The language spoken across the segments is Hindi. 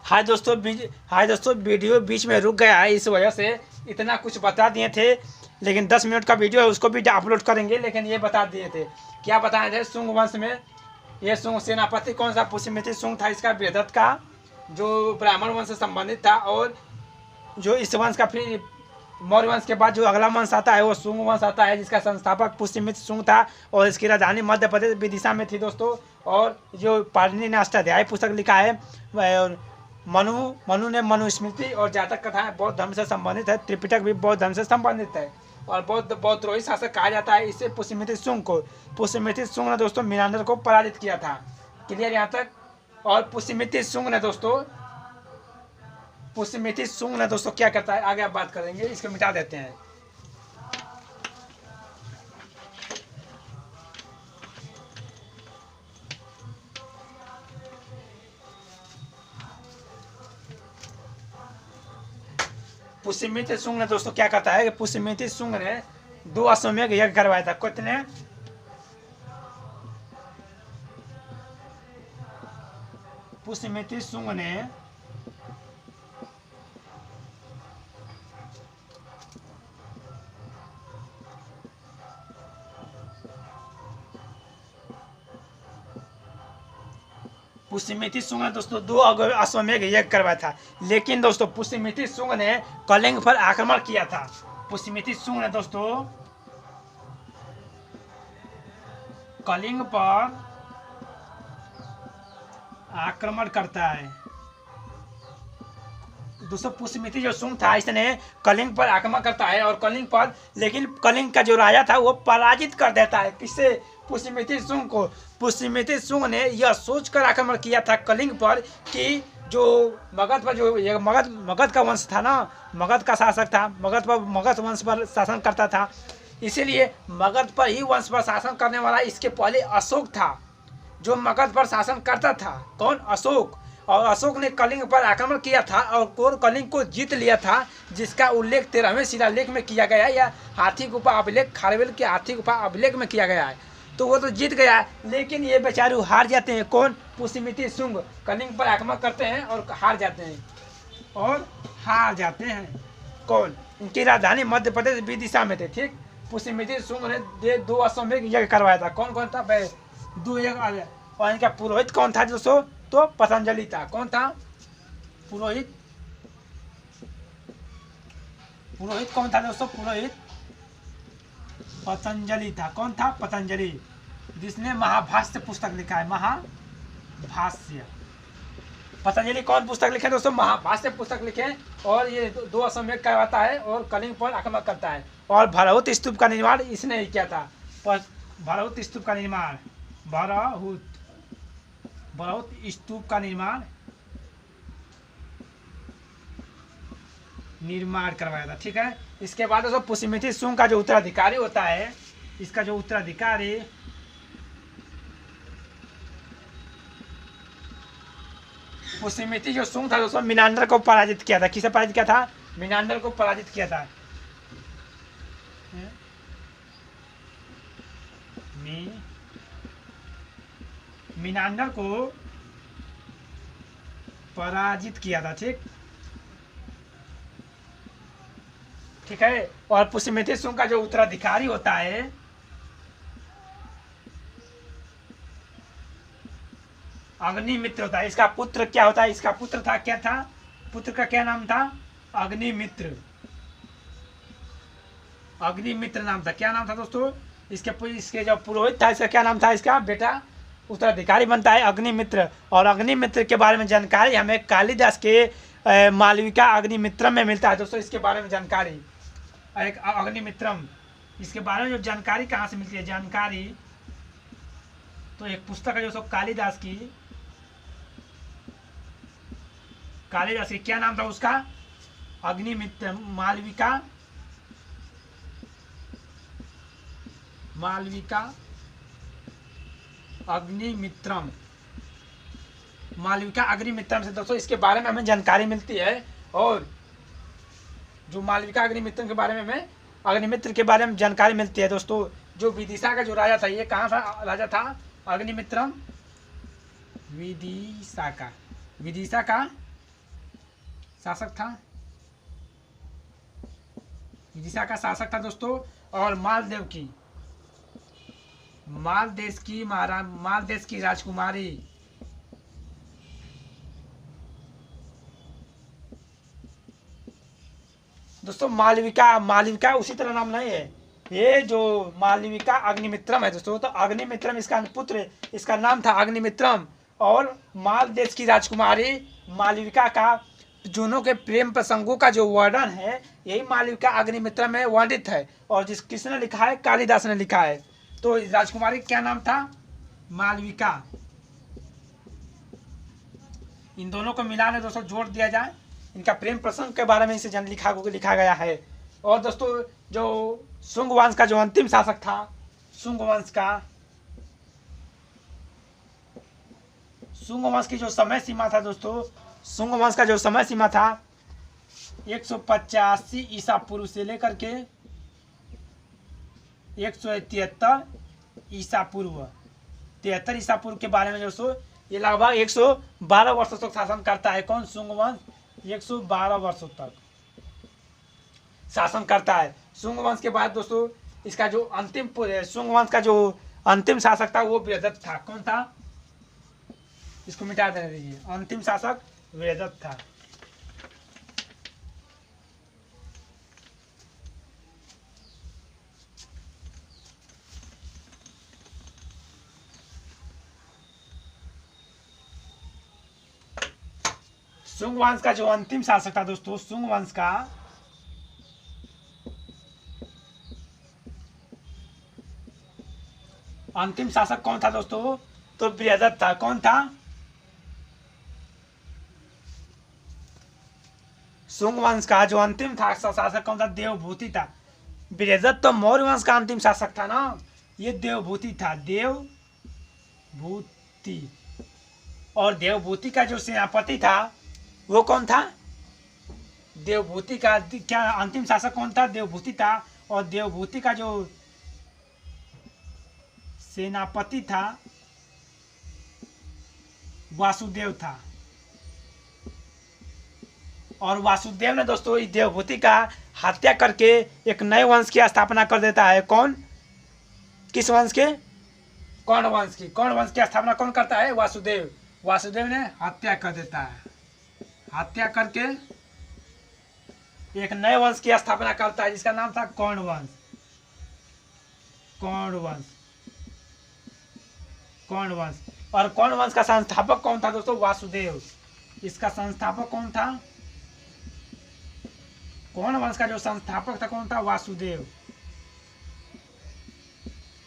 हाय दोस्तों, वीडियो बीच में रुक गया है, इस वजह से इतना कुछ बता दिए थे। लेकिन 10 मिनट का वीडियो है, उसको भी अपलोड करेंगे। लेकिन ये बता दिए थे, क्या बताए थे? शुंग वंश में ये शुंग सेनापति कौन सा? पुष्यमित्र शुंग था। इसका बृहदत्त का जो ब्राह्मण वंश से संबंधित था, और जो इस वंश का फिर मौर्य वंश के बाद जो अगला वंश आता है वो शुंग वंश आता है, जिसका संस्थापक पुष्यमित्र शुंग था। और इसकी राजधानी मध्य प्रदेश विदिशा में थी दोस्तों। और जो पाणिनि ने अष्टाध्यायी पुस्तक लिखा है, और मनु ने मनुस्मृति और जातक कथाएं बौद्ध धर्म से संबंधित है। त्रिपिटक भी बौद्ध धर्म से संबंधित है, और बौद्धरोही शासक कहा जाता है इसे पुष्यमित्र शुंग को। पुष्यमित्र शुंग ने दोस्तों मीनांदर को पराजित किया था। क्लियर यहाँ तक? और पुष्यमित्र शुंग ने दोस्तों क्या करता है, आगे आप बात करेंगे। इसको मिटा देते हैं। पुष्यमित्र शुंग ने दोस्तों क्या करता है कि पुष्यमित्र शुंग ने 2 अश्वमेध यज्ञ करवाया था। कितने? पुष्यमित्र शुंग ने दोस्तों 2 अश्वमेध यज्ञ करवाया था। लेकिन दोस्तों पुष्यमित्र शुंग ने कलिंग पर आक्रमण किया था। पुष्यमित्र शुंग ने दोस्तों कलिंग पर आक्रमण करता है। दोस्तों पुष्यमित्र जो शुंग था, इसने कलिंग पर आक्रमण करता है, और लेकिन कलिंग का जो राजा था वो पराजित कर देता है। किससे? पुष्यमित्र शुंग को। पुष्यमित्र शुंग ने यह सोचकर आक्रमण किया था कलिंग पर कि जो मगध पर जो मगध का वंश था ना, मगध का शासक था, मगध वंश पर शासन करता था। इसीलिए मगध पर ही वंश पर शासन करने वाला इसके पहले अशोक था, जो मगध पर शासन करता था। कौन? अशोक। और अशोक ने कलिंग पर आक्रमण किया था और कलिंग को जीत लिया था, जिसका उल्लेख 13वें शिलालेख में किया गया है, या हाथी गुफा अभिलेख, खारवेल के हाथी गुफा अभिलेख में किया गया है। तो वो तो जीत गया, लेकिन ये बेचारू हार जाते हैं। कौन? पुष्यमित्र शुंग कलिंग पर आक्रमण करते हैं और हार जाते हैं। कौन? उनकी राजधानी मध्य प्रदेश विदिशा में थे। ठीक। पुष्यमित्र शुंग ने 2 अश्वमेध यज्ञ करवाया था। कौन कौन था? 2 यज्ञ। और इनका पुरोहित कौन था दोस्तों? तो पतंजलि था। कौन था पुरोहित? कौन था दोस्तों? पुरोहित पतंजलि था। कौन था? पतंजलि, जिसने महाभाष्य पुस्तक लिखा है। महाभाष्य। पतंजलि कौन पुस्तक लिखे दोस्तों? महाभाष्य पुस्तक लिखे। और ये 2 अश्वमेध करवाता है और कलिंग पर आक्रमण करता है। और भरहुत स्तूप का निर्माण इसने ही किया था। भरहुत स्तूप का निर्माण करवाया था। ठीक है। इसके बाद दोस्तों पुष्यमित्र शुंग का जो उत्तराधिकारी होता है, इसका जो उत्तराधिकारी पुष्यमित्र जो शुंग था दोस्तों, मीनांदर को पराजित किया था। किसे पराजित किया था? मीनांदर को पराजित किया था। मीनांदर को पराजित किया था। ठीक है। और पुष्यमित्र शुंग का जो उत्तराधिकारी होता है, अग्निमित्र होता है। इसका पुत्र क्या होता है? इसका पुत्र था, क्या था? पुत्र का क्या नाम था? अग्निमित्र नाम था। क्या नाम था दोस्तों? इसके जो पुरोहित था, इसका क्या नाम था? इसका बेटा उत्तराधिकारी बनता है अग्निमित्र। और अग्निमित्र के बारे में जानकारी हमें कालिदास के मालविका अग्निमित्रम में मिलता है दोस्तों। इसके बारे में जानकारी, एक अग्निमित्रम, इसके बारे में जो जानकारी कहाँ से मिलती है? जानकारी तो एक पुस्तक है दोस्तों कालिदास की। क्या नाम था उसका? अग्निमित्र, मालविका अग्निमित्रम। मालविका अग्निमित्रम से दोस्तों इसके बारे में हमें जानकारी मिलती है। और जो मालविका अग्निमित्र के बारे में हमें अग्निमित्र के बारे में जानकारी मिलती है दोस्तों। जो विदिशा का जो राजा था, ये कहाँ था राजा था? अग्निमित्रम विदिशा का शासक था, विदिशा का शासक था दोस्तों। और मालदेव की, मालदेश की राजकुमारी दोस्तों मालविका उसी तरह नाम नहीं है। ये जो मालविका अग्निमित्रम है दोस्तों, तो अग्निमित्रम इसका पुत्र, इसका नाम था अग्निमित्रम। और मालदेश की राजकुमारी मालविका का दोनों के प्रेम प्रसंगों का जो वर्णन है, यही मालविका अग्निमित्रम में वर्णित है। और किसने लिखा है? कालिदास ने लिखा है। तो राजकुमारी क्या नाम था? मालविका। इन दोनों को मिलाने दोस्तों जोड़ दिया जाए, इनका प्रेम प्रसंग के बारे में इसे लिखा गया है। और दोस्तों जो शुंग वंश का जो अंतिम शासक था, शुंग वंश की जो समय सीमा था दोस्तों, शुंग वंश का जो समय सीमा था 185 ईसा पूर्व से लेकर के 173 ईसा पूर्व, 73 ईसा पूर्व के बारे में दोस्तों, ये लगभग 112 वर्षों तक शासन करता है। कौन? शुंग वंश 112 वर्षों तक शासन करता है। शुंग वंश के बाद दोस्तों इसका जो शुंग वंश का जो अंतिम शासक था वो वीरदत्त था। कौन था? इसको मिटा देने दीजिए। अंतिम शासक वीरदत्त था। शुंग वंश का जो अंतिम शासक था दोस्तों, शुंग वंश का अंतिम शासक कौन था दोस्तों? तो वीरदत्त था। कौन था? शुंग वंश का जो अंतिम था शासक कौन था? देवभूति था। वीरदत्त तो मौर्य वंश का अंतिम शासक था ना, ये देवभूति था, देवभूति। और देवभूति का जो सेनापति था वो कौन था? देवभूति का क्या अंतिम शासक कौन था? देवभूति था। और देवभूति का जो सेनापति था वासुदेव था। और वासुदेव ने दोस्तों इस देवभूति का हत्या करके एक नए वंश की स्थापना कर देता है। कौन? किस वंश के? कर्ण वंश की। कर्ण वंश की स्थापना कौन करता है? वासुदेव। वासुदेव ने हत्या कर देता है। हत्या करके एक नए वंश की स्थापना करता है जिसका नाम था कर्ण वंश। कर्ण वंश। और कर्ण वंश का संस्थापक कौन था दोस्तों? वासुदेव। इसका संस्थापक कौन था? कर्ण वंश का जो संस्थापक था कौन था? वासुदेव।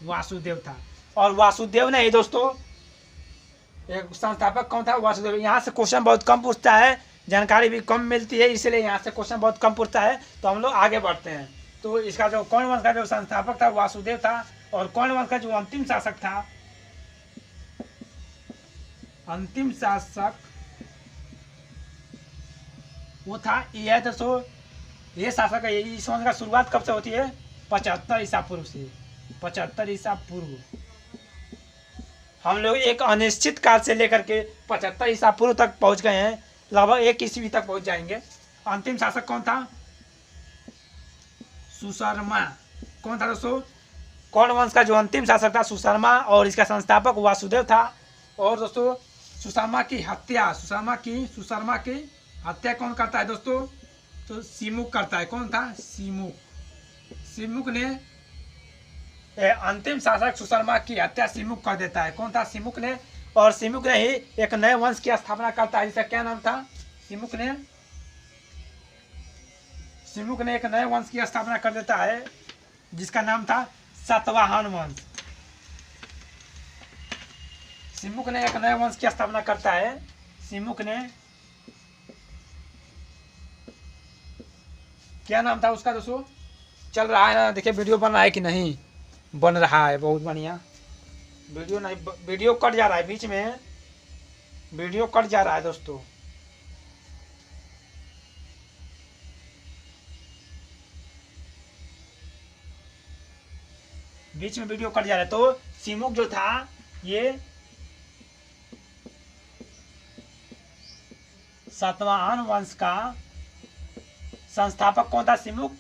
वासुदेव था। और वासुदेव ने ही दोस्तों एक संस्थापक कौन था? वासुदेव। यहाँ से क्वेश्चन बहुत कम पूछता है, जानकारी भी कम मिलती है, इसलिए यहाँ से क्वेश्चन बहुत कम पूछता है। तो हम लोग आगे बढ़ते हैं। तो इसका जो कर्ण वंश का जो संस्थापक था वासुदेव था। और कर्ण वंश का जो अंतिम शासक था, अंतिम शासक वो था, ये दोस्तों ये शासक है। इस वंश का शुरुआत कब से होती है? 75 ईसा पूर्व से। 75 ईसा पूर्व। हम लोग एक अनिश्चित काल से लेकर के 75 ईसा पूर्व तक पहुंच गए हैं, लगभग 1 ईस्वी तक पहुंच जाएंगे। अंतिम शासक कौन था? सुशर्मा। कौन था दोस्तों? कर्ण वंश का जो अंतिम शासक था सुशर्मा। और इसका संस्थापक वासुदेव था। और दोस्तों सुशर्मा की हत्या कौन करता है दोस्तों? तो सिमुक करता है। कौन था? सिमुक ने अंतिम शासक सुशर्मा की हत्या सिमुक कर देता है। कौन था? सिमुक ने। और सिमुक ने ही एक नए वंश की स्थापना करता है जिसका क्या नाम था? सिमुक ने एक नए वंश की स्थापना कर देता है जिसका नाम था सातवाहन वंश। सिमुक ने एक नए वंश की स्थापना करता है। सिमुक ने क्या नाम था उसका दोस्तों? चल रहा है ना, देखिए वीडियो बन रहा है कि नहीं? बन रहा है, बहुत बढ़िया। वीडियो कट जा रहा है, बीच में वीडियो कट जा रहा है दोस्तों। बीच में वीडियो कट जा रहा है। तो सिमुक जो था ये सातवाहन वंश का संस्थापक कौन था? सिमुक।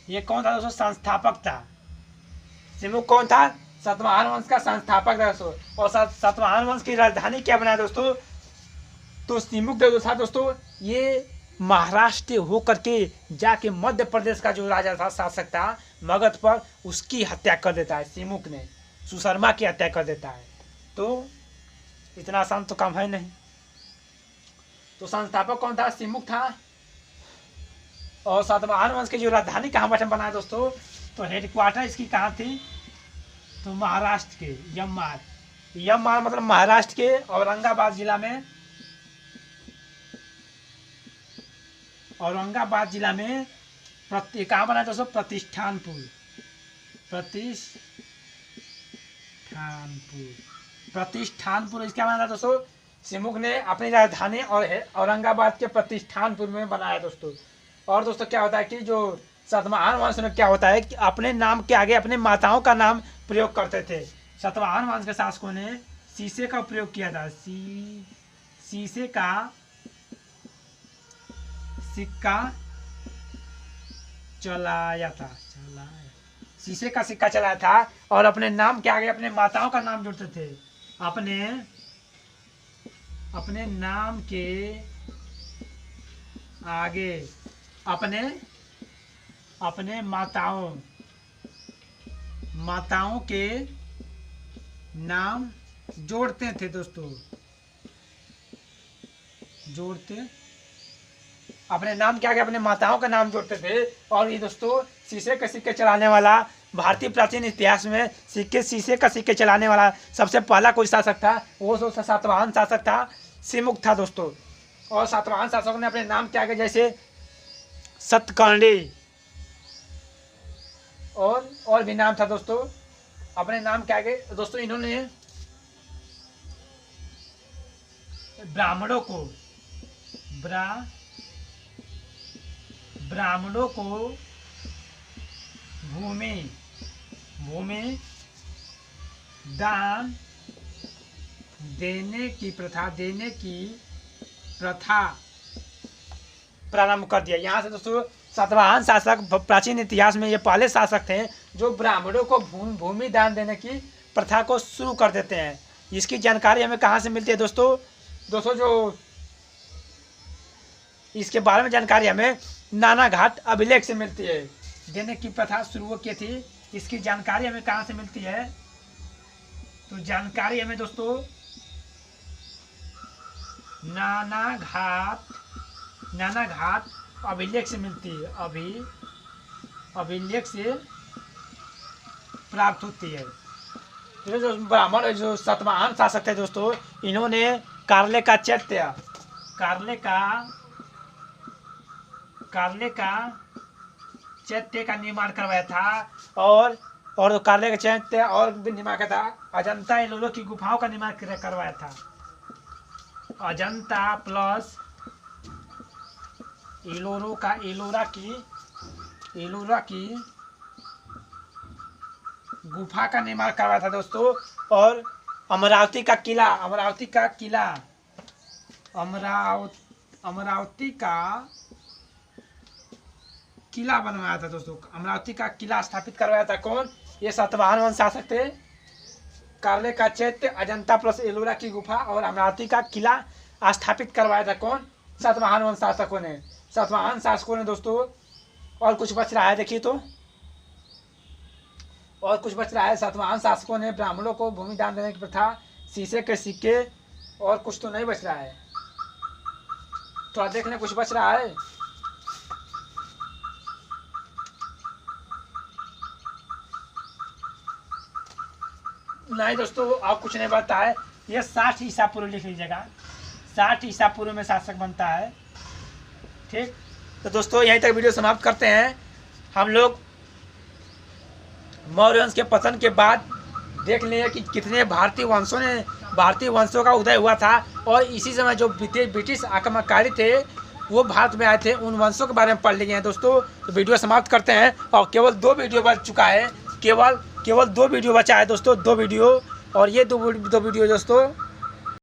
ये कौन था दोस्तों? संस्थापक था। सिमुक कौन था? सातवाहन वंश का संस्थापक था दोस्तों। और सातवाहन वंश की राजधानी क्या बनाया दोस्तों? तो सिमुक जो था दोस्तों, ये महाराष्ट्र होकर के जाके मध्य प्रदेश का जो राजा था, शासक था मगध पर, उसकी हत्या कर देता है सिमुक ने। सुशर्मा की हत्या कर देता है। तो इतना आसान तो काम है नहीं। तो संस्थापक कौन था? सिमुक था। और सातवाहन वंश की जो राजधानी कहाँ पर बनाया दोस्तों? तो हेडक्वार्टर इसकी कहाँ थी? तो महाराष्ट्र के यममार। यममार मतलब महाराष्ट्र के औरंगाबाद जिला में, औरंगाबाद जिला में कहाँ बना दोस्तों? प्रतिष्ठानपुर। प्रतिष्ठानपुर इसका बना था दोस्तों। सिमुक ने अपनी राजधानी और औरंगाबाद के प्रतिष्ठानपुर में बनाया दोस्तों। और दोस्तों क्या होता है कि जो सातवाहन वंश में क्या होता है कि अपने नाम के आगे अपने माताओं का नाम प्रयोग करते थे। सातवाहन वंश के शासकों ने शीशे का प्रयोग किया था। शीशे का सिक्का चलाया था। शीशे का सिक्का चलाया था और अपने नाम के आगे अपने माताओं का नाम जोड़ते थे। अपने नाम के आगे अपने माताओं के नाम जोड़ते थे दोस्तों। अपने नाम के आगे अपने माताओं का नाम जोड़ते थे। और ये दोस्तों शीशे के सिक्के चलाने वाला, भारतीय प्राचीन इतिहास में शीशे का सिक्के चलाने वाला सबसे पहला कोई शासक था, वो दोस्तों सातवाहन शासक था, सिमुक था दोस्तों। और सातवाहन शासकों ने अपने नाम के आगे जैसे सतकर्णी और भी नाम था दोस्तों, अपने नाम के आगे दोस्तों इन्होंने ब्राह्मणों को भूमि दान देने की प्रथा प्रारंभ कर दिया। यहाँ से दोस्तों सातवाहन शासक प्राचीन इतिहास में ये पहले शासक थे जो ब्राह्मणों को भूमि दान देने की प्रथा को शुरू कर देते हैं। इसकी जानकारी हमें कहाँ से मिलती है दोस्तों? जो इसके बारे में जानकारी हमें नानाघाट अभिलेख से मिलती है। देने की प्रथा शुरू की थी, इसकी जानकारी हमें कहाँ से मिलती है? तो जानकारी हमें दोस्तों नानाघाट अभिलेख से मिलती है। अभिलेख से प्राप्त होती है। तो जो ब्राह्मण जो सातवाहन शासक थे दोस्तों, इन्होंने कार्ले का चैत्य का निर्माण करवाया था। और कार्ले का चैत्य और भी निर्माण किया था। अजंता एलोरा की गुफाओं का निर्माण करवाया था। अजंता प्लस एलोरा की गुफा का निर्माण करवाया था दोस्तों। और अमरावती का किला बनवाया था दोस्तों। अमरावती का किला स्थापित करवाया था कौन? ये सातवाहन वंश शासक थे। कार्ले का चैत्य, अजंता प्लस एलोरा की गुफा और अमरावती का किला स्थापित करवाया था कौन? सातवाहन वंश शासकों ने। सातवाहन शासकों ने दोस्तों। और कुछ बच रहा है देखिए तो, और कुछ बच रहा है। सातवाहन शासकों ने ब्राह्मणों को भूमि दान देने की प्रथा, शीशे के सिक्के, और कुछ तो नहीं बच रहा है। थोड़ा देख लें कुछ बच रहा है। नहीं दोस्तों अब कुछ नहीं बनता है। ये 60 ईसा पूर्व लिख लीजिएगा। 60 ईसा पूर्व में शासक बनता है। ठीक, तो दोस्तों यहीं तक वीडियो समाप्त करते हैं। हम लोग मौर्य वंश के पतन के बाद देख लिए कि कितने भारतीय वंशों का उदय हुआ था। और इसी समय जो ब्रिटिश आक्रमणकारी थे वो भारत में आए थे, उन वंशों के बारे में पढ़ लिए हैं दोस्तों। तो वीडियो समाप्त करते हैं। और केवल 2 वीडियो बच चुका है, केवल 2 वीडियो बचा है दोस्तों, 2 वीडियो। और ये दो वीडियो दोस्तों